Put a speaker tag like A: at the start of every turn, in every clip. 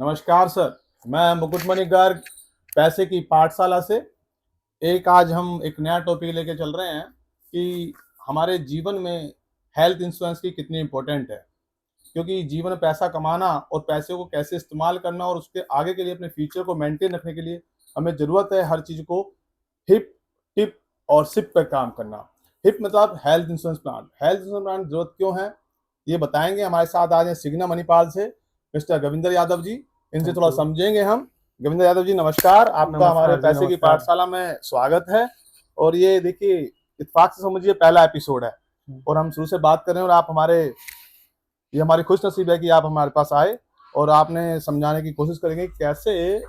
A: नमस्कार सर। मैं मुकुटमणि गर्ग पैसे की पाठशाला से एक आज हम एक नया टॉपिक लेके चल रहे हैं कि हमारे जीवन में हेल्थ इंश्योरेंस की कितनी इम्पोर्टेंट है। क्योंकि जीवन में पैसा कमाना और पैसे को कैसे इस्तेमाल करना और उसके आगे के लिए अपने फ्यूचर को मेंटेन रखने के लिए हमें ज़रूरत है हर चीज़ को हिप, टिप और सिप पे काम करना। हिप मतलब health insurance plan. Health insurance plan ज़रूरत क्यों है, ये बताएंगे। हमारे साथ आज हैं सिग्ना मणिपाल से मिस्टर गोविंदर यादव जी। इनसे
B: थैंक
A: थोड़ा
B: यू।
A: समझेंगे हम। गोविंदर यादव जी नमस्कार, आपका हमारे
B: नमस्कार जी,
A: पैसे की
B: नमस्कार।
A: पाठशाला में स्वागत है। और ये देखिए, इत्तेफाक से समझिए पहला एपिसोड है और हम शुरू से बात कर रहे हैं और आप हमारे ये हमारी खुश नसीब है कि आप हमारे पास आए और आपने समझाने की कोशिश करेंगे कि कैसे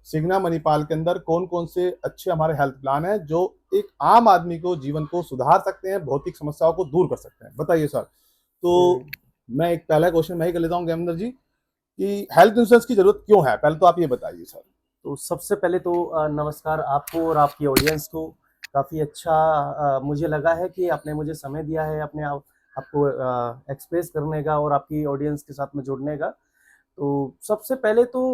A: सिग्ना मणिपाल के अंदर कौन कौन से अच्छे हमारे हेल्थ प्लान हैं जो एक आम आदमी को जीवन को सुधार सकते हैं, भौतिक समस्याओं को दूर कर सकते हैं। बताइए सर। तो
B: जी,
A: मैं एक पहला क्वेश्चन मैं ही कर लेता हूँ देवेंद्र जी कि हेल्थ इंश्योरेंस की जरूरत क्यों है, पहले तो आप ये बताइए सर।
B: तो सबसे पहले तो नमस्कार आपको और आपकी ऑडियंस को। काफ़ी अच्छा मुझे लगा है कि आपने मुझे समय दिया है अपने आपको एक्सप्रेस करने का और आपकी ऑडियंस के साथ में जुड़ने का। तो सबसे पहले तो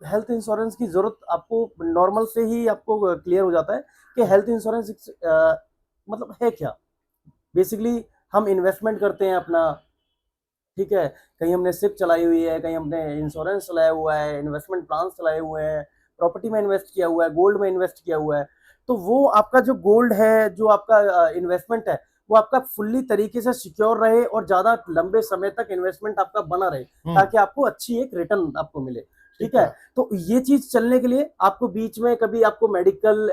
B: हेल्थ इंश्योरेंस की ज़रूरत आपको नॉर्मल से ही आपको क्लियर हो जाता है कि हेल्थ इंश्योरेंस मतलब है क्या। बेसिकली हम इन्वेस्टमेंट करते हैं अपना, ठीक है। कहीं हमने सिप चलाई हुई है, कहीं हमने इंश्योरेंस चलाया हुआ है, इन्वेस्टमेंट प्लान चलाए हुए हैं, प्रॉपर्टी में इन्वेस्ट किया हुआ है, गोल्ड में इन्वेस्ट किया हुआ है। तो वो आपका जो गोल्ड है, जो आपका इन्वेस्टमेंट है, वो आपका फुल्ली तरीके से सिक्योर रहे और ज़्यादा लंबे समय तक इन्वेस्टमेंट आपका बना रहे, ताकि आपको अच्छी एक रिटर्न आपको मिले। ठीक
A: ठीक
B: है।
A: है।
B: तो ये चीज़ चलने के लिए आपको बीच में कभी आपको मेडिकल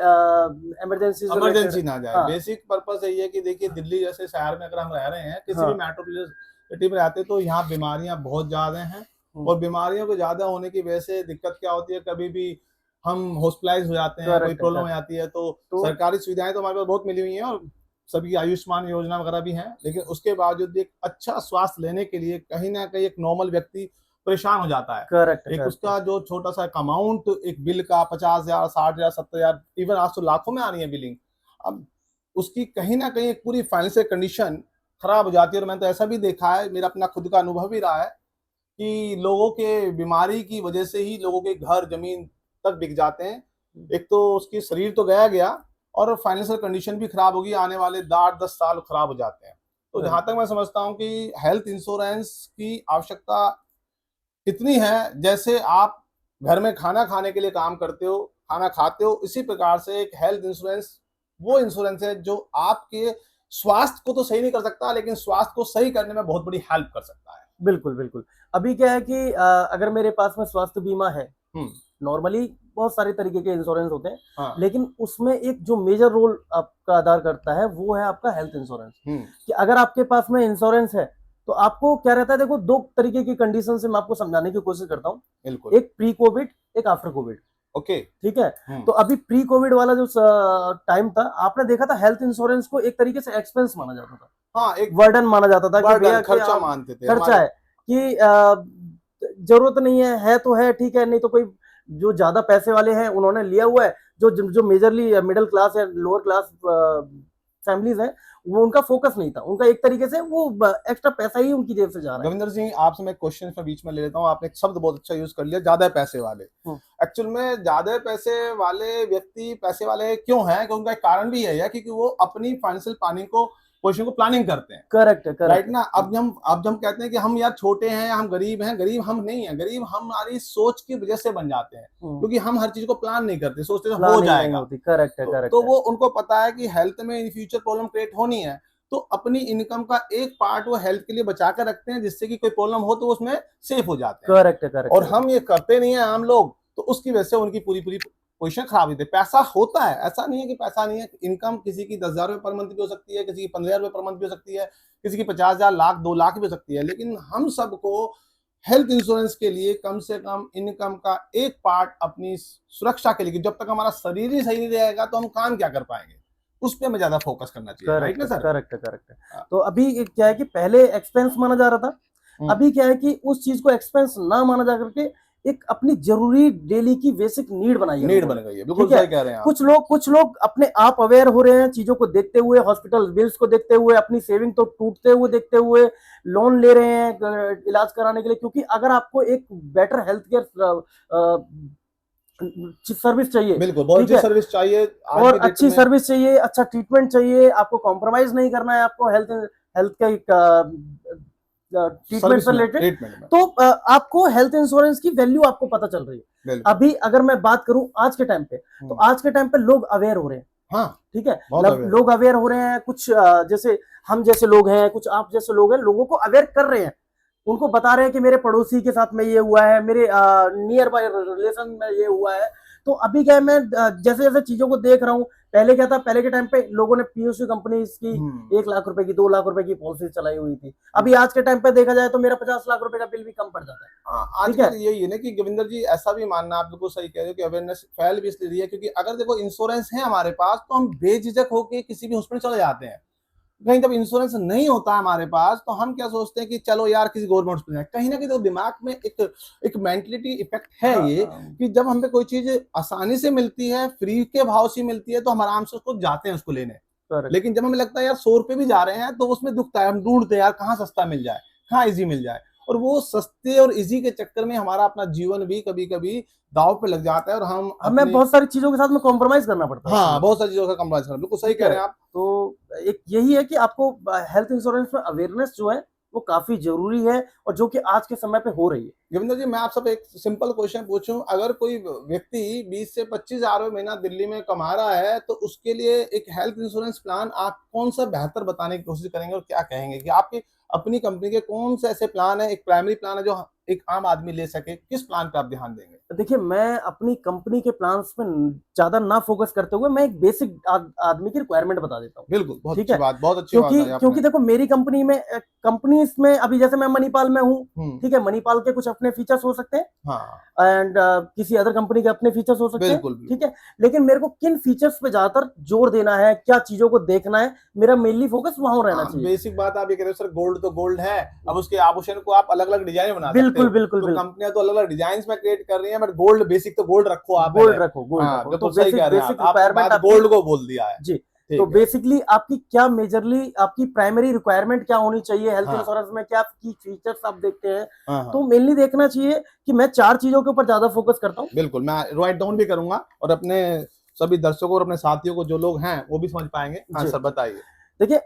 B: इमरजेंसी रिलेटेड।
A: इमरजेंसी ना जाए,
B: हाँ,
A: बेसिक पर्पस यही है कि देखिए दिल्ली जैसे शहर में अगर हम रह रहे हैं, किसी भी
B: हाँ।
A: मेट्रोपोलिस सिटी में रहते हैं, तो यहाँ बीमारियां बहुत ज्यादा हैं।
B: हुँ,
A: और बीमारियों के ज्यादा होने की वजह से दिक्कत क्या होती है, कभी भी हम हॉस्पिटलाइज हो जाते हैं, कोई
B: करेक्ट है,
A: प्रॉब्लम हो
B: करेक्ट।
A: जाती है। तो
B: तो
A: सरकारी सुविधाएं तो हमारे पास बहुत मिली हुई हैं और सभी आयुष्मान योजना वगैरह भी हैं, लेकिन उसके बावजूद भी एक अच्छा स्वास्थ्य लेने के लिए कहीं ना कहीं एक नॉर्मल व्यक्ति परेशान हो जाता है।
B: करेक्ट,
A: एक
B: करेक्ट।
A: उसका जो छोटा सा अमाउंट एक बिल का 50,000, 60,000, 70,000, इवन आज तो लाखों में आ रही है बिलिंग। अब उसकी कहीं ना कहीं एक पूरी फाइनेंशियल कंडीशन खराब हो जाती है। और मैंने तो ऐसा भी देखा है, मेरा अपना खुद का अनुभव भी रहा है कि लोगों के बीमारी की वजह से ही लोगों के घर जमीन तक बिक जाते हैं। एक तो उसकी शरीर तो गया गया और फाइनेंशियल कंडीशन भी खराब होगी, आने वाले 8-10 साल खराब हो जाते हैं। तो जहां तक मैं समझता हूँ कि हेल्थ इंश्योरेंस की आवश्यकता इतनी है, जैसे आप घर में खाना खाने के लिए काम करते हो, खाना खाते हो, इसी प्रकार से एक हेल्थ इंश्योरेंस वो इंश्योरेंस है जो आपके स्वास्थ्य को तो सही नहीं कर सकता, लेकिन स्वास्थ्य को सही करने में बहुत बड़ी हेल्प कर सकता है।
B: बिल्कुल, बिल्कुल। अभी क्या है कि अगर मेरे पास में स्वास्थ्य बीमा है,
A: हुँ।
B: नॉर्मली बहुत सारे तरीके के इंश्योरेंस होते हैं,
A: हाँ।
B: लेकिन उसमें एक जो मेजर रोल आपका अदा करता है, वो है आपका हेल्थ इंश्योरेंस।
A: हुँ।
B: कि अगर आपके पास में इंश्योरेंस है, तो आपको क्या रहता है, देखो 2 तरीके की कंडीशन से मैं आपको समझाने की कोशिश करता हूँ।
A: बिल्कुल।
B: एक प्री कोविड, एक आफ्टर कोविड,
A: ओके।
B: ठीक है?
A: हुँ।
B: तो अभी प्री कोविड वाला जो टाइम था, आपने देखा था हेल्थ इंश्योरेंस को एक तरीके से एक्सपेंस माना जाता था।
A: हाँ, एक
B: बर्डन माना जाता था कि
A: बर्डन
B: भैया कि
A: खर्चा
B: आप
A: मानते थे
B: खर्चा
A: हमारे।
B: है कि जरूरत नहीं है तो है, ठीक है, नहीं तो कोई जो ज्यादा पैसे वाले हैं उन्होंने लिया हुआ है। जो जो मेजरली मिडिल क्लास या लोअर क्लास फैमिलीज हैं, वो उनका फोकस नहीं था, उनका एक तरीके से वो एक्स्ट्रा पैसा ही उनकी जेब से जा रहा है।
A: रविंद्र सिंह, आपसे मैं क्वेश्चन में बीच में ले लेता हूँ। आपने एक शब्द बहुत अच्छा यूज कर लिया, ज्यादा पैसे वाले।
B: हम्म,
A: एक्चुअल में ज्यादा पैसे वाले व्यक्ति पैसे वाले क्यों हैं, क्योंकि उनका एक कारण भी यही है क्योंकि वो अपनी फाइनेंशियल प्लानिंग को पोजिशन को प्लानिंग करते हैं।
B: करेक्ट है,
A: राइट
B: करेक्ट है।
A: ना। अब हम कहते हैं कि हम यार छोटे हैं, हम गरीब हैं। गरीब हम नहीं है, गरीब हम हमारी सोच की वजह से बन जाते हैं, क्योंकि हम हर चीज को प्लान नहीं करते, सोचते हैं हो
B: प्लानिंग नहीं
A: जाएगा।
B: होती, करेक्ट है,
A: तो
B: करेक्ट है।
A: वो उनको पता है कि हेल्थ में इन फ्यूचर प्रॉब्लम क्रिएट होनी है, तो अपनी इनकम का एक पार्ट वो हेल्थ के लिए बचा कर रखते हैं, जिससे कि कोई प्रॉब्लम हो तो उसमें सेफ हो जाते हैं।
B: करेक्ट है, करेक्ट
A: और
B: है।
A: हम ये करते नहीं है आम लोग, तो उसकी वजह से उनकी पूरी पूरी पोजिशन खराब होती है। पैसा होता है, ऐसा नहीं है कि पैसा नहीं है। इनकम किसी की 10,000 रुपये पर मंथ भी हो सकती है, किसी की 15,000 रुपये पर मंथ भी हो सकती है, किसी की 50,000, लाख, 2 लाख भी हो सकती है। लेकिन हम सबको हेल्थ इंश्योरेंस के लिए कम से कम इनकम का एक पार्ट अपनी सुरक्षा के लिए, जब तक हमारा शरीर ही सही नहीं रहेगा तो हम काम क्या कर पाएंगे, उस पर हमें ज्यादा फोकस करना चाहिए। राइट
B: करेक्ट
A: ना
B: है,
A: सर।
B: करेक्ट है, करेक्ट है।
A: हाँ।
B: तो अभी क्या है कि पहले एक्सपेंस माना जा रहा था,
A: हम्म।
B: अभी क्या है कि उस चीज को एक्सपेंस ना माना जा करके एक अपनी जरूरी डेली की बेसिक नीड बनाई है
A: नीड
B: लोगों
A: बन
B: ने।
A: गई है, बिल्कुल
B: ठीक है,
A: सही कह रहे हैं आप।
B: कुछ लोग अपने आप अवेयर हो रहे हैं चीजों को देखते हुए, हॉस्पिटल बिल्स को देखते हुए, अपनी सेविंग तो टूटते हुए देखते हुए लोन ले रहे हैं इलाज कराने के लिए, क्योंकि अगर आपको एक बेटर हेल्थ केयर सर्विस चाहिए,
A: बिल्कुल, बहुत
B: ठीक
A: अच्छी
B: है,
A: सर्विस चाहिए आज
B: और
A: की डेट
B: अच्छी
A: में।
B: सर्विस चाहिए, अच्छा ट्रीटमेंट चाहिए, आपको कॉम्प्रोमाइज नहीं करना है, आपको हेल्थ हेल्थ का ट्रीटमेंट
A: सर्विस
B: से
A: में,
B: रिलेटेड,
A: ट्रीटमेंट में।
B: तो आपको हेल्थ इंश्योरेंस की वैल्यू आपको पता चल रही है।
A: बिल्कुल।
B: अभी अगर मैं बात करूं आज के टाइम पे, तो आज के टाइम पे लोग अवेयर हो रहे हैं।
A: हाँ,
B: ठीक है,
A: बहुत अवेयर
B: लोग अवेयर हो रहे हैं, कुछ जैसे हम जैसे लोग हैं, कुछ आप जैसे लोग हैं, लोगों को अवेयर कर रहे हैं, उनको बता रहे हैं कि मेरे पड़ोसी के साथ में ये हुआ है, मेरे नियर बाय रिलेशन में ये हुआ है। तो अभी क्या है, मैं जैसे जैसे चीजों को देख रहा हूँ, पहले क्या था, पहले के टाइम पे लोगों ने पीयूसी कंपनी की 1 लाख रुपए की, 2 लाख रुपए की पॉलिसी चलाई हुई थी। अभी आज के टाइम पे देखा जाए तो मेरा 50 लाख रुपए का बिल भी कम पड़ जाता है।
A: हाँ,
B: ठीक है,
A: आजकल यही है ना कि गोविंदर जी, ऐसा भी मानना आप बिल्कुल सही कह रहे हो कि अवेयरनेस फैल भी इसलिए रही है क्योंकि अगर देखो इंश्योरेंस है हमारे पास तो हम बेझिझक होके किसी भी हॉस्पिटल चले जाते हैं। कहीं जब इंश्योरेंस नहीं होता है हमारे पास तो हम क्या सोचते हैं कि चलो यार किसी गवर्नमेंट हॉस्पिटल जाए। कहीं ना कहीं तो दिमाग में एक मेंटलिटी इफेक्ट है
B: हाँ,
A: ये कि जब हमें कोई चीज आसानी से मिलती है, फ्री के भाव से मिलती है, तो हम आराम से उसको जाते हैं उसको लेने।
B: correct,
A: लेकिन जब हमें लगता है यार 100 रुपए भी जा रहे हैं तो उसमें दुखता है, हम ढूंढते हैं यार कहाँ सस्ता मिल जाए, कहाँ इजी मिल जाए। और वो सस्ते और इजी के चक्कर में हमारा अपना जीवन भी कभी कभी दाव पे लग जाता है और हम
B: हमें
A: अपने।
B: बहुत सारी चीजों के साथ में कॉम्प्रोमाइज करना पड़ता है उसके
A: हाँ,
B: लिए।
A: बहुत सारी चीजों का कंप्रोमाइज करना, बिल्कुल सही
B: ठीक
A: कह
B: है,
A: रहे हैं आप।
B: तो एक यही है कि आपको हेल्थ इंश्योरेंस में अवेयरनेस जो है वो काफी जरूरी है, और जो कि आज के समय पे हो रही है।
A: गोविंदर जी, मैं आपसे एक सिंपल क्वेश्चन पूछूं, अगर कोई व्यक्ति 20 से 25 हजार रुपए महीना दिल्ली में कमा रहा है तो उसके लिए एक हेल्थ इंश्योरेंस प्लान आप कौन सा बेहतर बताने की कोशिश करेंगे और क्या कहेंगे कि आपकी अपनी कंपनी के कौन से ऐसे प्लान है, एक प्राइमरी प्लान है जो एक आम आदमी ले सके, किस प्लान पे आप ध्यान देंगे?
B: देखिए, मैं अपनी कंपनी के प्लान्स में ज्यादा ना फोकस करते हुए मैं एक बेसिक आदमी की रिक्वायरमेंट बता देता हूँ।
A: बिल्कुल, बहुत
B: ठीक
A: अच्छी
B: है,
A: बात, बहुत अच्छी बात
B: क्योंकि
A: है आपने।
B: क्योंकि देखो मेरी कंपनी में कंपनीज में अभी जैसे मैं मणिपाल में हूँ।
A: हम्म।
B: ठीक है, मणिपाल के कुछ अपने फीचर्स हो सकते हैं,
A: हाँ,
B: एंड किसी अदर कंपनी के अपने फीचर्स हो सकते हैं।
A: बिल्कुल
B: ठीक
A: बिल्कुल।
B: है, लेकिन मेरे को किन फीचर्स पे ज्यादातर जोर देना है, क्या चीजों को देखना है, मेरा मेनली फोकस वहां रहना
A: हाँ,
B: चाहिए।
A: बेसिक बात आप ये कह रहे हो सर, गोल्ड तो गोल्ड है, अब उसके आभूषण को आप अलग अलग डिजाइन में बना सकते
B: बिल्कुल
A: हो।
B: बिल्कुल
A: तो
B: बिल्कुल,
A: कंपनियां तो अलग अलग डिजाइन में क्रिएट कर रही हैं, बट गोल्ड बेसिक तो गोल्ड रखो आप पहले।
B: गोल्ड रखो, गोल्ड
A: हाँ,
B: रखो, तो
A: बिल्कुल सही कह
B: बेसिक
A: रहे हैं
B: बेसिक
A: आपने
B: रिक्वायरमेंट
A: बात
B: आपकी।
A: गोल्ड को बोल दिया है।
B: जी, तो
A: ठीक है।
B: बेसिकली आपकी क्या मेजरली आपकी प्राइमरी रिक्वायरमेंट क्या होनी चाहिए हेल्थ
A: हाँ
B: इंश्योरेंस में, क्या की फीचर्स आप देखते हैं,
A: हाँ
B: तो
A: हाँ,
B: मेनली देखना चाहिए कि मैं 4 चीजों के ऊपर ज्यादा फोकस करता हूँ।
A: बिल्कुल, मैं राइट डाउन भी करूंगा और अपने सभी दर्शकों और अपने साथियों को जो लोग हैं वो भी समझ पाएंगे। हाँ
B: जी,
A: सर, बताइए।
B: देखिए,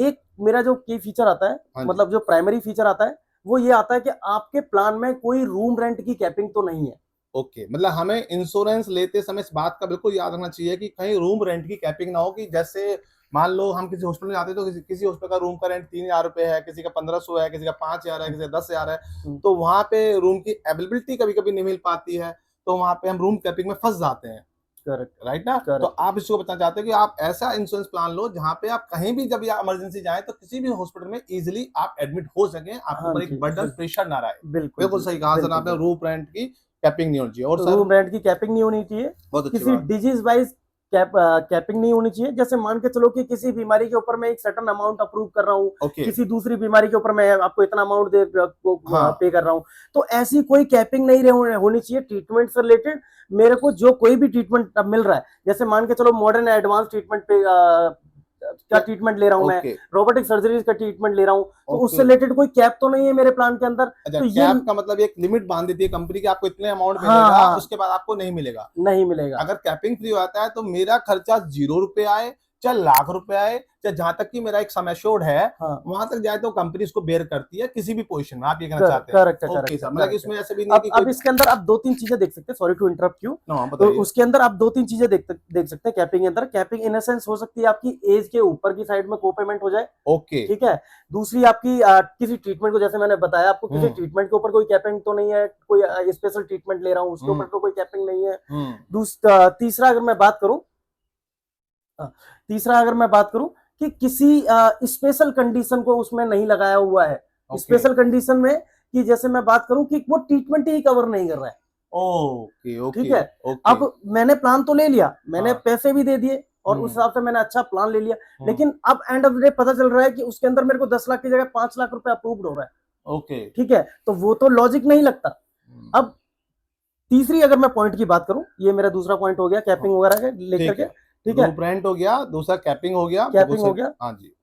B: एक मेरा जो की फीचर आता है,
A: हाँ जी।
B: मतलब जो प्राइमरी फीचर आता है, वो ये आता है कि आपके प्लान में कोई रूम रेंट की कैपिंग तो नहीं है।
A: ओके, मतलब हमें इंश्योरेंस लेते समय इस बात का बिल्कुल याद रखना चाहिए कि कहीं रूम रेंट की कैपिंग ना हो, कि जैसे मान लो हम किसी हॉस्पिटल में जाते हैं तो किसी हॉस्पिटल का रूम का रेंट 3 हजार रुपए है, किसी का 1500 है, किसी का 5 हजार है, किसी का 10 हजार है।
B: हम्म,
A: तो वहां पे रूम की अवेलेबिलिटी कभी कभी नहीं मिल पाती है, तो वहां पे हम रूम कैपिंग में फंस जाते हैं।
B: करेक्ट,
A: राइट ना? तो
B: करेक्ट,
A: आप इसको बताना चाहते हैं कि आप ऐसा इंश्योरेंस प्लान लो जहां पे आप कहीं भी जब या इमरजेंसी जाए तो किसी भी हॉस्पिटल में इजीली आप एडमिट हो सकें, आपके
B: हाँ
A: ऊपर
B: जी,
A: एक बर्डन प्रेशर ना रहे।
B: बिल्कुल
A: बिल्कुल सही कहा सर
B: बिल्कुल
A: आपने,
B: बिल्कुल,
A: रूम रेंट की कैपिंग नहीं होनी चाहिए। और सर?
B: रूम रेंट की कैपिंग नहीं होनी चाहिए,
A: बहुत अच्छी
B: किसी
A: बात।
B: डिजीज वाइज कैपिंग नहीं होनी चाहिए। जैसे मान के चलो कि किसी बीमारी के ऊपर मैं एक सर्टेन अमाउंट अप्रूव कर रहा हूँ,
A: ओके।
B: किसी दूसरी बीमारी के ऊपर मैं आपको इतना अमाउंट दे
A: हाँ,
B: पे कर रहा हूँ, तो ऐसी कोई कैपिंग नहीं होनी चाहिए ट्रीटमेंट से रिलेटेड। मेरे को जो कोई भी ट्रीटमेंट अब मिल रहा है, जैसे मान के चलो मॉडर्न एडवांस ट्रीटमेंट पे का ट्रीटमेंट ले रहा हूँ मैं,
A: ओके
B: रोबोटिक सर्जरीज का ट्रीटमेंट ले रहा हूँ, तो उससे
A: ओके।
B: रिलेटेड कोई कैप तो नहीं है मेरे प्लान के अंदर।
A: अच्छा,
B: तो ये
A: कैप का मतलब एक लिमिट बांध देती है कंपनी की, आपको इतने अमाउंट
B: हाँ
A: मिलेगा,
B: हाँ,
A: उसके बाद आपको नहीं मिलेगा।
B: नहीं मिलेगा,
A: अगर कैपिंग फ्री होता है तो मेरा खर्चा 0 रुपए आए, चाहे लाख रुपए आए, चाहे जहां तक कि मेरा एक सम एश्योर्ड है
B: हाँ,
A: वहां तक जाए तो कंपनी उसको बेयर करती है किसी भी पोजीशन में। आप ये कहना चाहते हैं?
B: करेक्ट है,
A: ओके
B: करेक्ट है,
A: सर, मतलब कि
B: करेक्ट है।
A: इसमें ऐसे भी नहीं है कि
B: अब
A: कोई।
B: इसके अंदर आप 2-3 चीजें देख सकते हैं, सॉरी टू इंटरप्ट यू।
A: हाँ,
B: तो
A: बताइए।
B: उसके अंदर आप 2-3 चीजें देख सकते हैं कैपिंग के अंदर। कैपिंग इन सेंस हो सकती है आपकी एज के ऊपर की साइड में को पेमेंट हो जाए।
A: ओके।
B: ठीक है, दूसरी आपकी किसी ट्रीटमेंट को, जैसे मैंने बताया आपको, किसी ट्रीटमेंट के ऊपर कोई कैपिंग तो नहीं है, कोई स्पेशल ट्रीटमेंट ले रहा हूँ उसके ऊपर तो कोई कैपिंग नहीं है। तीसरा अगर मैं बात करूं, तीसरा अगर मैं बात करूं कि किसी स्पेशल कंडीशन को उसमें नहीं लगाया हुआ है।
A: ओके
B: स्पेशल कंडीशन में कि जैसे मैं बात करूं कि वो ट्रीटमेंट ही कवर नहीं कर रहा है।
A: ओके
B: ठीक
A: ओके
B: है,
A: ओके।
B: अब मैंने प्लान तो ले लिया, मैंने
A: हाँ।
B: पैसे भी दे दिए और उस हिसाब से मैंने अच्छा प्लान ले लिया,
A: हम्म,
B: लेकिन अब एंड ऑफ द डे पता चल रहा है कि उसके अंदर मेरे को 10 लाख की जगह 5 लाख रुपए अप्रूव्ड हो रहा है।
A: ओके।
B: ठीक है, तो वो तो लॉजिक नहीं लगता। अब तीसरी अगर मैं पॉइंट की बात करूं, ये मेरा दूसरा पॉइंट हो गया कैपिंग वगैरह के लेकर के, ठीक है,
A: ब्लूप्रिंट हो गया, दूसरा कैपिंग हो गया,
B: कैपिंग हो गया,
A: हाँ जी,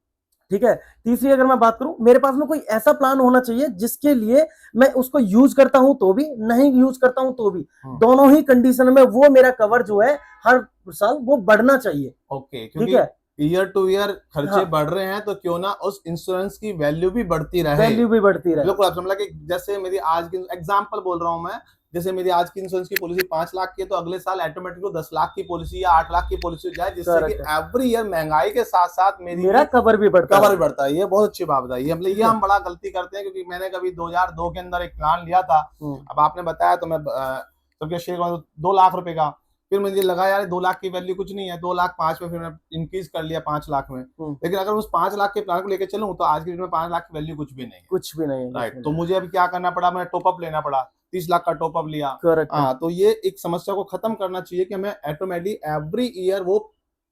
B: ठीक है। तीसरी अगर मैं बात करूं, मेरे पास में कोई ऐसा प्लान होना चाहिए जिसके लिए मैं उसको यूज करता हूं तो भी, नहीं यूज करता हूं तो भी, दोनों ही कंडीशन में वो मेरा कवर जो है हर साल वो बढ़ना चाहिए।
A: ओके,
B: ठीक है,
A: ईयर टू ईयर खर्चे
B: हाँ,
A: बढ़ रहे हैं तो क्यों ना उस इंश्योरेंस की वैल्यू भी बढ़ती रहे,
B: वैल्यू भी बढ़ती रहे।
A: बिल्कुल। आप समझ कि जैसे मेरी आज की एग्जांपल बोल रहा हूं मैं, जैसे मेरी आज की इंश्योरेंस की पॉलिसी 5 लाख की है, तो अगले साल ऑटोमेटिक 10 लाख की पॉलिसी या 8 लाख की पॉलिसी हो जाए, जिससे कि एवरी ईयर महंगाई के साथ साथ मेरा
B: कवर भी बढ़ता
A: है। ये बहुत अच्छी बात बताई है। ये हम बड़ा गलती करते हैं, क्योंकि मैंने कभी 2002 के अंदर एक प्लान लिया था, अब आपने बताया तो मैं सबके शेयर 2 लाख रुपए का, फिर मुझे लगा यार 2 लाख की वैल्यू कुछ नहीं है, 2 लाख 5 में, फिर मैंने इंक्रीज कर लिया 5 लाख में। लेकिन अगर उस 5 लाख के प्लान को लेकर चलूं तो आज की डेट में 5 लाख की वैल्यू कुछ भी नहीं है,
B: कुछ भी नहीं है,
A: राइट। तो मुझे अभी क्या करना पड़ा, मैंने टॉपअप लेना पड़ा, 30 लाख का टॉपअप लिया। हाँ, तो ये एक समस्या को खत्म करना चाहिए कि हमें ऑटोमेटिकली एवरी ईयर वो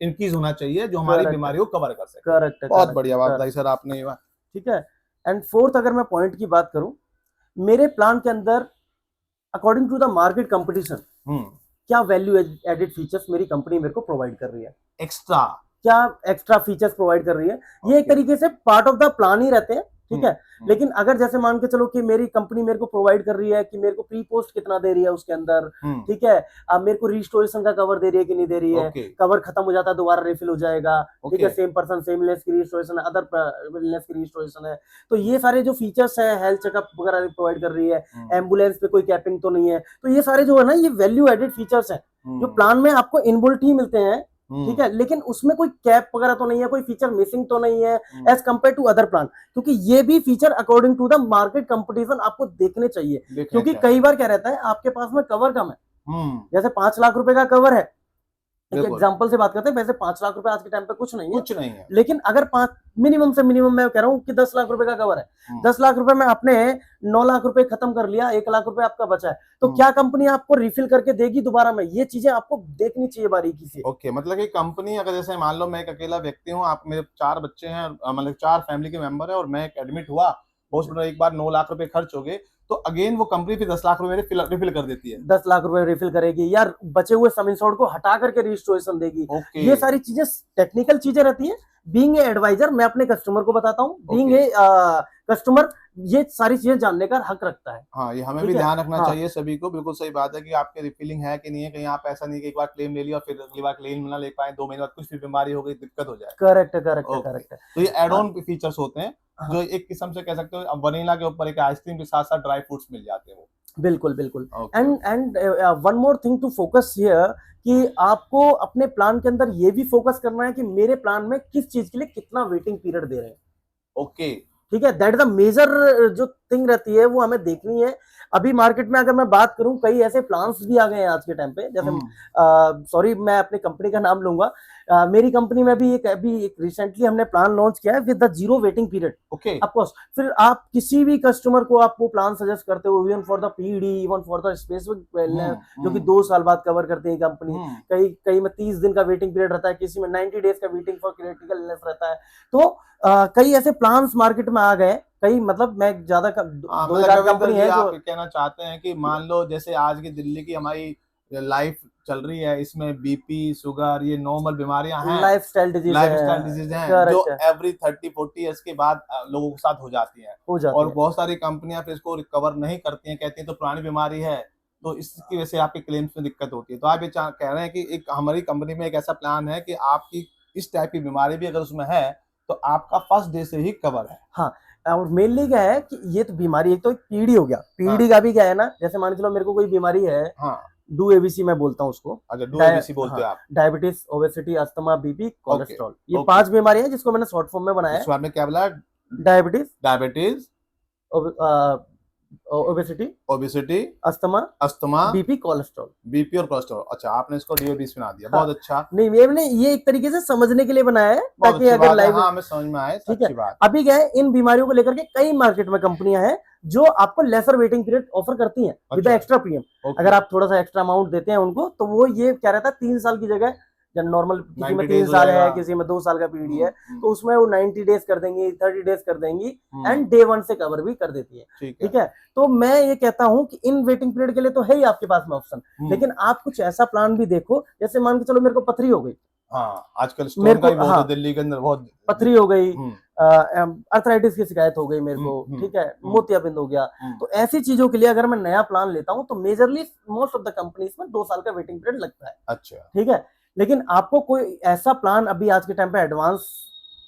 A: इंक्रीज होना चाहिए जो हमारी बीमारी को कवर कर सके।
B: करेक्ट,
A: बहुत बढ़िया बात बताई सर आपने ये बात,
B: ठीक है। एंड फोर्थ अगर मैं पॉइंट की बात करूं, मेरे प्लान के अंदर according to the market competition क्या वैल्यू एडेड फीचर्स मेरी कंपनी मेरे को प्रोवाइड कर रही है, क्या एक्स्ट्रा फीचर्स प्रोवाइड कर रही है, ये एक तरीके से पार्ट ऑफ द प्लान ही रहते हैं, ठीक है। लेकिन अगर जैसे मान के चलो कि मेरी कंपनी मेरे को प्रोवाइड कर रही है कि मेरे को प्री पोस्ट कितना दे रही है उसके अंदर, ठीक है, अब मेरे को रिस्टोरेशन का कवर दे रही है कि नहीं दे रही है, कवर खत्म हो जाता है दोबारा रिफिल हो जाएगा, ठीक है, सेम पर्सन सेम इलनेस की रिस्टोरेशन है, अदर इलनेस की रिस्टोरेशन है, तो ये सारे जो फीचर्स है, हेल्थ चेकअप वगैरह प्रोवाइड कर रही है, एम्बुलेंस पे कोई कैपिंग तो नहीं है, तो ये सारे जो है ना, ये वैल्यू एडेड फीचर्स है जो प्लान में आपको इनबिल्ट ही मिलते हैं, ठीक है। लेकिन उसमें कोई कैप वगैरह तो नहीं है, कोई फीचर मिसिंग तो नहीं है as compare to other plan, क्योंकि ये भी feature according to the market competition आपको देखने चाहिए, क्योंकि कई बार क्या रहता है आपके पास में कवर कम है, जैसे 5 लाख रुपए का कवर है, एक एग्जांपल से बात करते हैं, वैसे 5 लाख रुपए आज के टाइम पे कुछ नहीं है, लेकिन अगर 5 मिनिमम से मिनिमम मैं कह रहा हूं कि 10 लाख रुपए का कवर है, 10 लाख रुपए में आपने 9 लाख रुपए खत्म कर लिया, 1 लाख रुपए आपका बचा है, तो क्या कंपनी आपको रिफिल करके देगी दोबारा में, ये चीजें आपको देखनी चाहिए बारीकी से।
A: ओके, मतलब कि कंपनी अगर जैसे मान लो मैं एक अकेला व्यक्ति हूँ, आप मेरे 4 बच्चे हैं, मतलब 4 फैमिली के मेंबर है, और मैं एडमिट हुआ हॉस्पिटल, एक बार 9 लाख रुपए खर्च हो गए, तो अगेन वो कंपनी फिर 10 लाख रुपए रिफिल कर देती है,
B: 10 लाख रुपए रिफिल करेगी, यार बचे हुए सम इंश्योर्ड को हटा करके रजिस्ट्रेशन देगी। ये सारी चीजें टेक्निकल चीजें रहती है। बीइंग ए एडवाइजर मैं अपने कस्टमर को बताता हूँ, बीइंग ए कस्टमर ये सारी चीजें जानने का हक रखता है।
A: हाँ, ये हमें भी ध्यान रखना चाहिए सभी को। बिल्कुल सही बात है कि आपके रिफिलिंग है कि नहीं है, कहीं आप ऐसा नहीं कि एक बार क्लेम ले लिया और फिर अगली बार क्लेम ना ले पाए, 2 महीने बाद कुछ भी बीमारी हो गई, दिक्कत हो जाए।
B: करेक्ट।
A: तो ये एड ऑन फीचर्स होते हैं जो एक किस्म से कह सकते हो वनीला के ऊपर एक आइसक्रीम के साथ साथ ड्राई फ्रूट्स मिल जाते हैं वो।
B: बिल्कुल। And one more thing to focus here कि आपको अपने प्लान के अंदर ये भी फोकस करना है कि मेरे प्लान में किस चीज के लिए कितना वेटिंग पीरियड दे रहे हैं।
A: ओके,
B: ठीक है, दैट इज द मेजर जो थिंग रहती है वो हमें देखनी है। अभी मार्केट में अगर मैं बात करूं, कई ऐसे प्लान्स भी आ गए हैं आज के टाइम पे, जैसे सॉरी मैं अपनी कंपनी का नाम लूंगा, मेरी कंपनी में भी एक रिसेंटली हमने प्लान लॉन्च किया है with the 0 waiting period.
A: Okay,
B: of course फिर आप किसी भी कस्टमर को आप वो प्लान सजेस्ट करते हो, even for the PD, even for the specific wellness जो कि 2 साल बाद कवर करते हैं कंपनी, कई में 30 दिन का वेटिंग पीरियड रहता है, किसी में 90 डेज का वेटिंग फॉर क्रिटिकल इलनेस रहता है। तो कई ऐसे प्लान्स मार्केट में आ गए, कई मतलब मैं ज्यादा 2000 कंपनी है
A: जो कहना चाहते हैं कि मान लो जैसे आज की दिल्ली की हमारी लाइफ चल रही है, इसमें बीपी, शुगर, ये नॉर्मल बीमारियां हैं,
B: लाइफस्टाइल डिजीज
A: हैं जो एवरी 30-40 इयर्स के बाद लोगों के साथ हो जाती हैं, और बहुत सारी कंपनियां फिर इसको रिकवर नहीं करती हैं, कहती हैं तो पुरानी बीमारी है, तो इसकी वजह से आपके क्लेम्स में दिक्कत होती है। तो आप ये कह रहे हैं कि एक हमारी कंपनी में एक ऐसा प्लान है कि आपकी इस टाइप की बीमारी भी अगर उसमें है तो आपका फर्स्ट डे से ही कवर है।
B: हाँ, और मेनली क्या है कि ये तो बीमारी एक तो पीडी हो गया, पीडी का भी क्या है ना, जैसे मान चलो मेरे को कोई बीमारी है, डू एबीसी मैं बोलता हूँ उसको।
A: अच्छा, डू एबीसी बोलते हो आप।
B: Diabetes, obesity, asthma, BP, cholesterol, ये 5 बीमारियां हैं जिसको मैंने शॉर्ट फॉर्म में बनाया है।
A: इसमें आपने क्या बोला?
B: Diabetes, obesity, asthma, BP, cholesterol.
A: BP और कोलेस्ट्रॉल, अच्छा आपने इसको डीओबीसी बना दिया। बहुत अच्छा।
B: नहीं, मैंने ये एक तरीके से समझने के लिए बनाया है ताकि अगर लाइव
A: हमें समझ में आए।
B: अच्छी बात। अभी क्या है, इन बीमारियों को लेकर के कई मार्केट में कंपनियां हैं जो आपको लेसर वेटिंग पीरियड ऑफर करती हैं विद एक्स्ट्रा प्रीमियम। अगर आप थोड़ा सा एक्स्ट्रा अमाउंट देते हैं उनको, तो वो ये क्या रहता है, 3 साल की जगह जब नॉर्मल किसी में
A: 90
B: 3
A: days हो
B: साल है,
A: जाएगा।
B: किसी में 2 साल का पीरियड है,
A: हम्म,
B: तो उसमें वो 90 डेज कर देंगी, 30 डेज कर देंगी
A: हम्म,
B: एंड डे 1 से कवर भी कर देती है।
A: ठीक है।
B: ठीक है, तो मैं ये कहता हूं कि इन वेटिंग पीरियड के लिए तो है ही आपके पास में ऑप्शन, लेकिन आप कुछ ऐसा प्लान भी देखो, जैसे मान के चलो मेरे को पथरी हो गई,
A: हाँ, आजकल
B: मेरे
A: स्टोन का
B: को
A: भी बहुत है
B: हाँ
A: दिल्ली के अंदर बहुत।
B: पथरी हो गई,
A: हम्म,
B: अर्थराइटिस की शिकायत हो गई मेरे
A: हम्म,
B: को,
A: हम्म,
B: ठीक है,
A: हम्म,
B: मोतियाबिंद हो गया,
A: हम्म,
B: तो ऐसी चीजों के लिए अगर मैं नया प्लान लेता हूं तो majorly most of the companies में 2 साल का वेटिंग पीरियड लगता है।
A: अच्छा।
B: ठीक है, लेकिन आपको कोई ऐसा प्लान अभी आज के टाइम पे एडवांस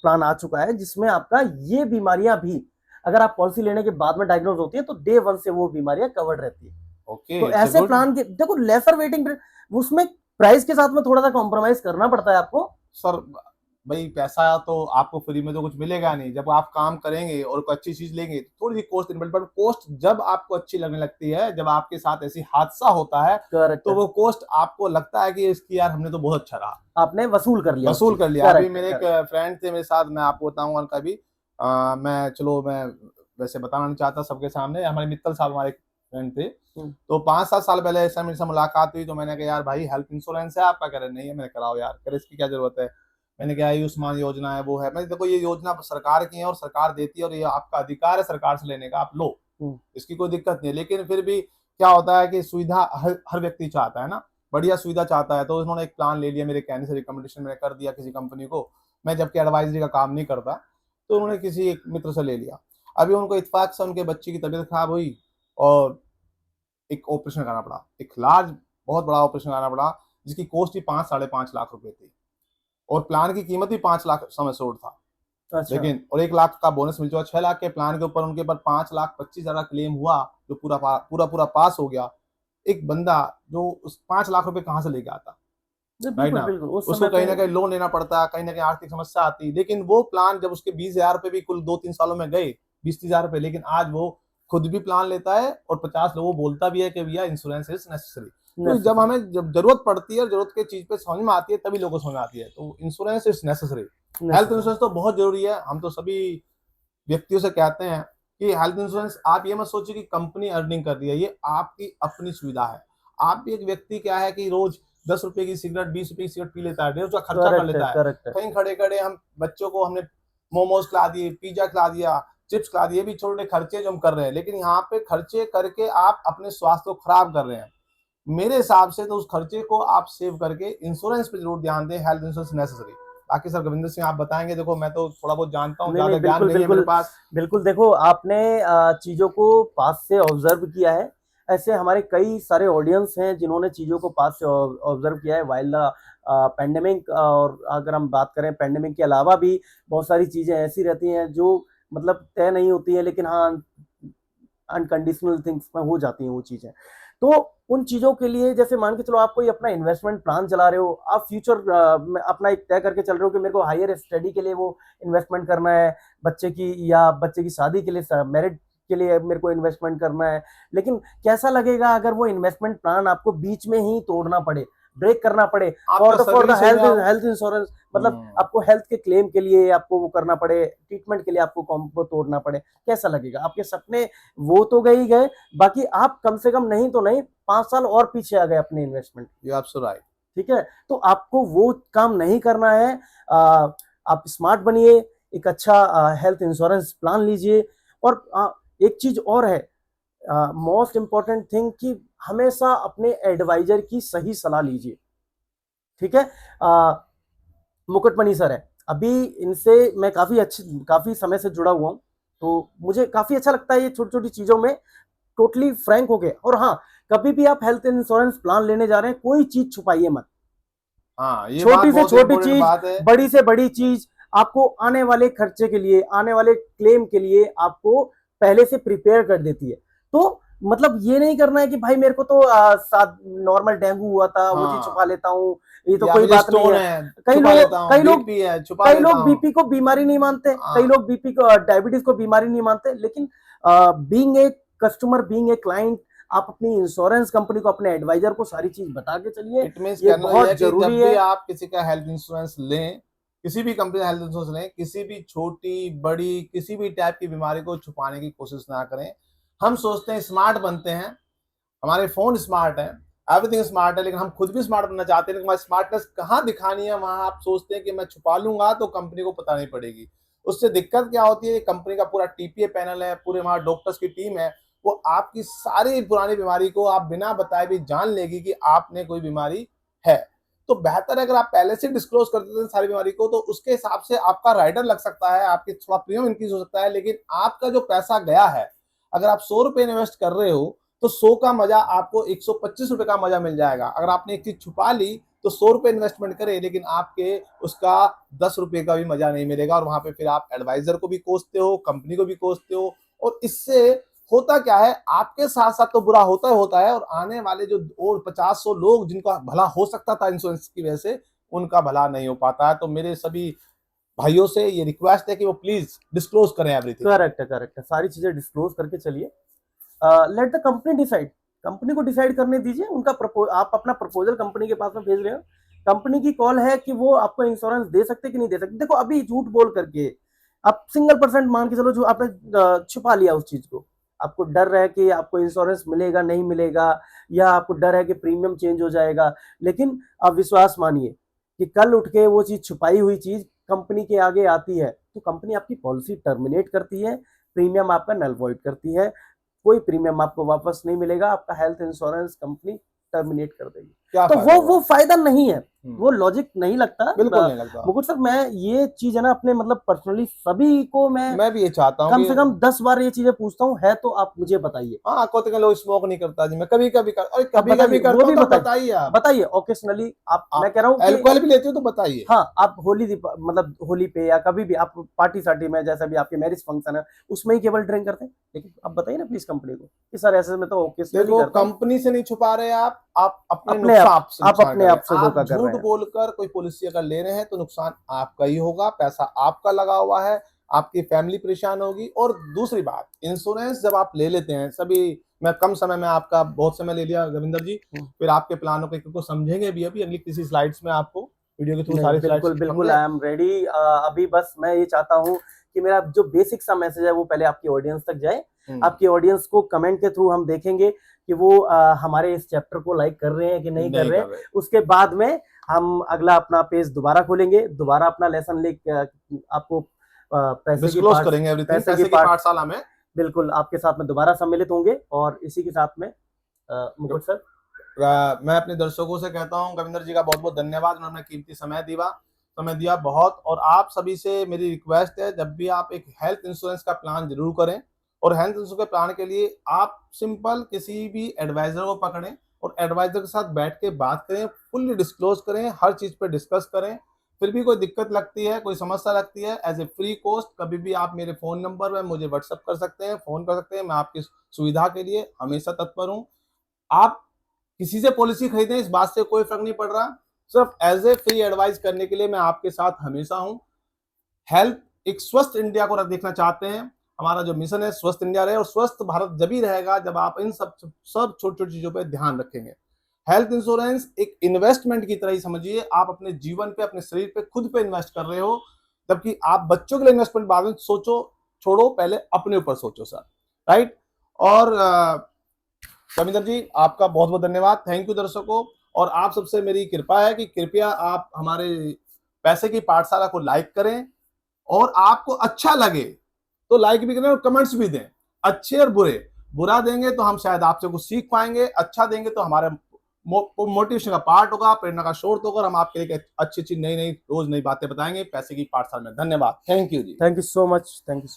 B: प्लान आ चुका है जिसमें आपका ये बीमारियां भी अगर आप पॉलिसी लेने के बाद में डायग्नोज होती है तो डे 1 से वो बीमारियां कवर्ड रहती है।
A: ओके,
B: तो
A: इट्स अ
B: ऐसे
A: गुड।
B: प्लान के देखो लेसर वेटिंग पीरियड, उसमें प्राइस के साथ में थोड़ा सा कॉम्प्रोमाइज करना पड़ता है आपको।
A: सर भाई, पैसा तो आपको फ्री में तो कुछ मिलेगा नहीं। जब आप काम करेंगे और कोई अच्छी चीज लेंगे तो थोड़ी सी कॉस्ट इन्वॉल्व, बट कॉस्ट जब आपको अच्छी लगने लगती है, जब आपके साथ ऐसी हादसा होता है,
B: करेक्ट,
A: तो वो कॉस्ट आपको लगता है कि इसकी यार हमने तो बहुत अच्छा रहा,
B: आपने वसूल कर लिया उस
A: वसूल
B: चीज।
A: कर लिया। अभी
B: करेक्ट
A: मेरे एक
B: करेक्ट।
A: फ्रेंड थे मेरे साथ, मैं आपको बताऊंगा उनका भी। मैं वैसे बताना नहीं चाहता सबके सामने, हमारे मित्तल साहब हमारे फ्रेंड थे। तो 5-7 साल पहले ऐसा मेरे से मुलाकात हुई, तो मैंने कहा यार भाई हेल्थ इंश्योरेंस है आपका? कह रहे नहीं है। मैंने कराओ यार। कह रहे इसकी क्या जरूरत है? मैंने कहा आयुष्मान योजना है, वो है। मैंने देखो ये योजना सरकार की है और सरकार देती है और ये आपका अधिकार है सरकार से लेने का, आप लो, इसकी कोई दिक्कत नहीं है। लेकिन फिर भी क्या होता है कि सुविधा हर व्यक्ति चाहता है ना, बढ़िया सुविधा चाहता है। तो उन्होंने एक प्लान ले लिया मेरे कहने से, रिकमेंडेशन मैंने कर दिया किसी कंपनी को। मैं जबकि एडवाइजरी का काम नहीं करता, तो उन्होंने किसी एक मित्र से ले लिया। अभी उनको इत्तेफाक से उनके बच्चे की तबीयत खराब हुई और एक ऑपरेशन कराना पड़ा, एक लार्ज बहुत बड़ा ऑपरेशन कराना पड़ा, जिसकी कॉस्ट ही 5-5.5 लाख रुपए थी और प्लान की कीमत भी 5 लाख समय सोड था।
B: अच्छा,
A: लेकिन और 1 लाख का बोनस मिल चुका, 6 लाख के प्लान के ऊपर उनके ऊपर 5,25,000 क्लेम हुआ, जो पूरा पास हो गया। एक बंदा जो उस 5 लाख रुपए कहाँ से लेके आता, राइट
B: बिल्कुल
A: ना?
B: बिल्कुल उस
A: उसको
B: समय
A: कहीं
B: पे।
A: ना कहीं लोन लेना पड़ता, कहीं ना कहीं आर्थिक समस्या आती। लेकिन वो प्लान जब उसके 20,000 रुपए भी कुल 2-3 सालों में गए, 20-30,000 रुपए, लेकिन आज वो खुद भी प्लान लेता है और 50 लोगों बोलता भी है कि भैया इंश्योरेंस इज नेसेसरी। तो जब
B: नेसेसरी,
A: हमें जब जरूरत पड़ती है, जरूरत की चीज पे समझ में आती है, तभी लोगों को समझ में आती है। तो insurance is necessary. Health
B: necessary.
A: Insurance तो बहुत जरूरी है। हम तो सभी व्यक्तियों से कहते हैं कि हेल्थ इंश्योरेंस, आप ये मत सोचिए कि कंपनी अर्निंग कर रही है, ये आपकी अपनी सुविधा है। आप भी एक व्यक्ति क्या है कि रोज 10 रुपए की सिगरेट, 20 रुपए की सिगरेट पी लेता है, डेढ़ उसका खर्चा कर
B: करेक्ट है,
A: लेता है।
B: करेक्ट है।
A: कहीं खड़े खड़े हम बच्चों को हमने मोमोज खिला दिए, पिज्जा खिला दिया, चिप्स खिला दिए, भी छोटे खर्चे जो हम कर रहे हैं। लेकिन यहाँ पे खर्चे करके आप अपने स्वास्थ्य को खराब कर रहे हैं। मेरे हिसाब से तो उस खर्चे को आप सेव करके इंश्योरेंस पे जरूर ध्यान दें। Health insurance necessary. बाकी सर रविंद्र सिंह आप बताएंगे। देखो मैं तो थोड़ा बहुत जानता हूँ,
B: नहीं नहीं,
A: ज्यादा ज्ञान
B: बिल्कुल
A: नहीं है मेरे
B: बिल्कुल
A: पास।
B: बिल्कुल। देखो आपने चीजों को पास से ऑब्जर्व किया है, ऐसे हमारे कई सारे ऑडियंस हैं जिन्होंने चीजों को पास से ऑब्जर्व किया है वाइल द पेंडेमिक। और अगर हम बात करें पेंडेमिक के अलावा भी बहुत सारी चीजें ऐसी रहती हैं जो मतलब तय नहीं होती हैं, लेकिन हाँ अनकंडीशनल थिंग्स में हो जाती हैं वो चीजें। तो उन चीजों के लिए जैसे मान के चलो आप कोई अपना इन्वेस्टमेंट प्लान चला रहे हो, आप फ्यूचर में अपना एक तय करके चल रहे हो कि मेरे को हायर स्टडी के लिए वो इन्वेस्टमेंट करना है, बच्चे की या बच्चे की शादी के लिए, मैरिड के लिए मेरे को इन्वेस्टमेंट करना है। लेकिन कैसा लगेगा अगर वो इन्वेस्टमेंट प्लान आपको बीच में ही तोड़ना पड़े, ब्रेक करना पड़े
A: आपका
B: फॉर
A: सर्जरी
B: द
A: से
B: हेल्थ
A: हुआ हो।
B: हेल्थ इंश्योरेंस, मतलब आपको हेल्थ के क्लेम के लिए आपको वो करना पड़े, ट्रीटमेंट के लिए आपको कॉम्बो तोड़ना पड़े, कैसा लगेगा? आपके सपने वो तो गए ही गए, बाकी आप कम से कम नहीं तो नहीं 5 साल और पीछे आ गए अपने इन्वेस्टमेंट।
A: You absolutely right.
B: ठीक है, तो आपको वो काम नहीं करना है। आप स्मार्ट बनिए, एक अच्छा हेल्थ इंश्योरेंस प्लान लीजिए। और एक चीज और है, मोस्ट इंपॉर्टेंट थिंग कि हमेशा अपने एडवाइजर की सही सलाह लीजिए। ठीक है, मुकुट मनी सर है, अभी इनसे मैं काफी समय से जुड़ा हुआ हूँ, तो मुझे काफी अच्छा लगता है ये छोटी छोटी चीजों में टोटली फ्रैंक हो गए। और हाँ, कभी भी आप हेल्थ इंश्योरेंस प्लान लेने जा रहे हैं कोई चीज छुपाइए मत।
A: हाँ, ये बात
B: छोटी से
A: बहुत
B: छोटी
A: इंपॉर्टेंट
B: चीज,
A: बात है।
B: बड़ी से बड़ी चीज, आपको आने वाले खर्चे के लिए, आने वाले क्लेम के लिए आपको पहले से प्रिपेयर कर देती है। तो मतलब ये नहीं करना है कि भाई मेरे को तो नॉर्मल डेंगू हुआ था, वो चीज छुपा
A: हाँ,
B: लेता हूँ, ये तो
A: या
B: कोई
A: मुझे
B: बात नहीं
A: स्टोन
B: है।
A: है
B: कई
A: छुपा
B: लोग
A: लेता हूँ,
B: कई लोग
A: बीपी है छुपा
B: कई
A: लेता
B: लोग
A: हूँ।
B: बीपी को बीमारी नहीं मानते, कई
A: हाँ,
B: लोग बीपी को डायबिटीज को बीमारी नहीं मानते, लेकिन being a customer, being a client, आप अपनी इंश्योरेंस कंपनी को, अपने एडवाइजर को सारी चीज बता के चलिए।
A: इट मीन्स
B: ये
A: कहना यह है
B: बहुत
A: कि जब
B: जरूरी
A: भी
B: है।
A: आप किसी का हेल्थ इंश्योरेंस लें, किसी भी कंपनी का हेल्थ इंश्योरेंस लें, किसी भी छोटी बड़ी किसी भी टाइप की बीमारी को छुपाने की कोशिश ना करें। हम सोचते हैं स्मार्ट बनते हैं, हमारे फोन स्मार्ट हैं, एवरीथिंग स्मार्ट है, लेकिन हम खुद भी स्मार्ट बनना चाहते हैं, लेकिन हमारी स्मार्टनेस कहाँ दिखानी है, वहां आप सोचते हैं कि मैं छुपा लूंगा तो कंपनी को पता नहीं पड़ेगी। उससे दिक्कत क्या होती है, कंपनी का पूरा टीपीए पैनल है, पूरे वहां डॉक्टर्स की टीम है, वो आपकी सारी पुरानी बीमारी को आप बिना बताए भी जान लेगी कि आपने कोई बीमारी है। तो बेहतर है अगर आप पहले से डिस्क्लोज कर देते हैं सारी बीमारी को, तो उसके हिसाब से आपका राइडर लग सकता है, आपकी थोड़ा प्रीमियम इंक्रीज हो सकता है, लेकिन आपका जो पैसा गया है, अगर आप 100 रुपए इन्वेस्ट कर रहे हो तो 100 का मजा आपको 125 रुपए का मजा मिल जाएगा। अगर आपने एक चीज छुपा ली तो 100 रुपए इन्वेस्टमेंट करे, लेकिन आपके उसका 10 रुपए का भी मजा नहीं मिलेगा, और वहां पे फिर आप एडवाइजर को भी कोसते हो, कंपनी को भी कोसते हो, और इससे होता क्या है, आपके साथ साथ तो बुरा होता है, और आने वाले जो और 50-100 लोग जिनका भला हो सकता था इंश्योरेंस की वजह से, उनका भला नहीं हो पाता है। तो मेरे सभी भाइयों से ये रिक्वेस्ट है कि वो प्लीज डिस्क्लोज करें एवरीथिंग।
B: करेक्ट है, सारी चीजें डिस्क्लोज करके चलिए। Let the company decide, company को डिसाइड करने दीजिए। उनका आप अपना प्रपोजल कंपनी के पास में भेज रहे हो, कंपनी की कॉल है कि वो आपको इंश्योरेंस दे सकते कि नहीं दे सकते। देखो अभी झूठ बोल करके आप सिंगल % मान के चलो जो आपने छुपा लिया उस चीज को, आपको डर है कि आपको इंश्योरेंस मिलेगा नहीं मिलेगा, या आपको डर है कि प्रीमियम चेंज हो जाएगा, लेकिन आप विश्वास मानिए कि कल उठ के वो चीज, छुपाई हुई चीज कंपनी के आगे आती है तो कंपनी आपकी पॉलिसी टर्मिनेट करती है, प्रीमियम आपका नल वॉइड करती है, कोई प्रीमियम आपको वापस नहीं मिलेगा, आपका हेल्थ इंश्योरेंस कंपनी टर्मिनेट कर देगी।
A: क्या
B: तो
A: फायदा
B: वो फायदा नहीं है,
A: हम्म।
B: वो लॉजिक नहीं लगता।
A: बिल्कुल नहीं लगता।
B: मुकुट सर, मैं ये चीज है ना अपने मतलब पर्सनली सभी को मैं
A: भी ये चाहता हूँ
B: कम
A: कि
B: से कम 10 बार ये चीजें पूछता हूँ, है तो आप मुझे बताइए।
A: हाँ, कोई तो लोग स्मोक नहीं करता जी, मैं कभी कभी कर, और
B: आप
A: कभी कभी
B: बताइए,
A: करता
B: वो
A: हूँ
B: भी
A: तो
B: बताइए,
A: बताइए आप।
B: बताइए ओकेशनली। आप मैं कह रहा हूँ कि
A: अल्कोहल भी लेते हो तो बताइए।
B: हाँ, आप मतलब होली पे या कभी भी आप पार्टी सार्टी में, जैसा भी आपके मैरिज फंक्शन है उसमें ही केवल ड्रिंक करते हैं, लेकिन आप बताइए ना प्लीज कंपनी को कि सर ऐसे में तो ओकेशनली
A: देखो,
B: करता हूँ।
A: कंपनी से नहीं छुपा रहे आप अपने
B: अपने
A: नुकसान
B: आप,
A: से
B: आप
A: नुकसान
B: अपने
A: कर रहे
B: आप से
A: हैं।
B: धोखा
A: आप
B: कर रहे
A: झूठ
B: हैं।
A: बोलकर कोई पॉलिसी अगर ले रहे हैं तो नुकसान आपका ही होगा, पैसा आपका लगा हुआ है, आपकी फैमिली परेशान होगी। और दूसरी बात, इंश्योरेंस जब आप ले लेते हैं, सभी, मैं कम समय में आपका बहुत समय ले लिया रविंदर जी, फिर आपके प्लानों को समझेंगे भी अभी अगली किसी स्लाइड्स में, आपको वीडियो के थ्रू
B: नहीं,
A: सारी स्लाइड्स
B: बिल्कुल बिल्कुल,
A: समझे।
B: I am ready. अभी बस मैं ये चाहता हूँ कि मेरा जो बेसिक सा मैसेज है वो पहले आपकी ऑडियंस तक जाए। आपकी ऑडियंस को कमेंट के थ्रू हम देखेंगे कि वो हमारे इस चैप्टर को लाइक कर रहे हैं कि नहीं कर रहे हैं। उसके बाद में हम अगला अपना पेज दोबारा खोलेंगे, दोबारा अपना लेसन ले आपको पैसे की
A: करेंगे एवरीथिंग, पैसे की पाठशाला में
B: बिल्कुल आपके साथ में दोबारा सम्मिलित होंगे। और इसी के साथ में मुकुट सर,
A: मैं अपने दर्शकों से कहता हूं, कविंदर जी का बहुत बहुत धन्यवाद, उन्होंने कीमती समय दिया बहुत। और आप सभी से मेरी रिक्वेस्ट है, जब भी आप एक हेल्थ इंश्योरेंस का प्लान जरूर करें, और हेल्थ इंश्योरेंस के प्लान के लिए आप सिंपल किसी भी एडवाइजर को पकड़ें, और एडवाइजर के साथ बैठ के बात करें, फुल्ली डिस्क्लोज करें, हर चीज पे डिस्कस करें। फिर भी कोई दिक्कत लगती है, कोई समस्या लगती है, एज ए फ्री कॉस्ट कभी भी आप मेरे फोन नंबर पर मुझे व्हाट्सअप कर सकते हैं, फोन कर सकते हैं, मैं आपकी सुविधा के लिए हमेशा तत्पर हूँ। आप किसी से पॉलिसी खरीदें, इस बात से कोई फर्क नहीं पड़ रहा, सिर्फ एज ए फ्री एडवाइस करने के लिए मैं आपके साथ हमेशा हूं। हेल्थ, एक स्वस्थ इंडिया को देखना चाहते हैं, हमारा जो मिशन है स्वस्थ इंडिया रहे, और स्वस्थ भारत जब ही रहेगा जब आप इन सब छोटी छोटी चीजों पर ध्यान रखेंगे। हेल्थ इंश्योरेंस एक इन्वेस्टमेंट की तरह ही समझिए, आप अपने जीवन पे, अपने शरीर पे, खुद पे इन्वेस्ट कर रहे हो, जबकि आप बच्चों के लिए इन्वेस्टमेंट बाद में सोचो, छोड़ो, पहले अपने ऊपर सोचो सर, राइट। और रविंदर जी, आपका बहुत बहुत धन्यवाद, थैंक यू दर्शकों। और आप सबसे मेरी कृपा है कि कृपया आप हमारे पैसे की पाठशाला को लाइक करें, और आपको अच्छा लगे तो लाइक भी करें और कमेंट्स भी दें, अच्छे और बुरे। बुरा देंगे तो हम शायद आपसे कुछ सीख पाएंगे, अच्छा देंगे तो हमारे मोटिवेशन का पार्ट होगा, प्रेरणा का स्रोत होगा, हम आपके लिए अच्छी अच्छी नई नई रोज नई बातें बताएंगे पैसे की पाठशाला में। धन्यवाद, thank you ji,
B: thank you so much, thank you so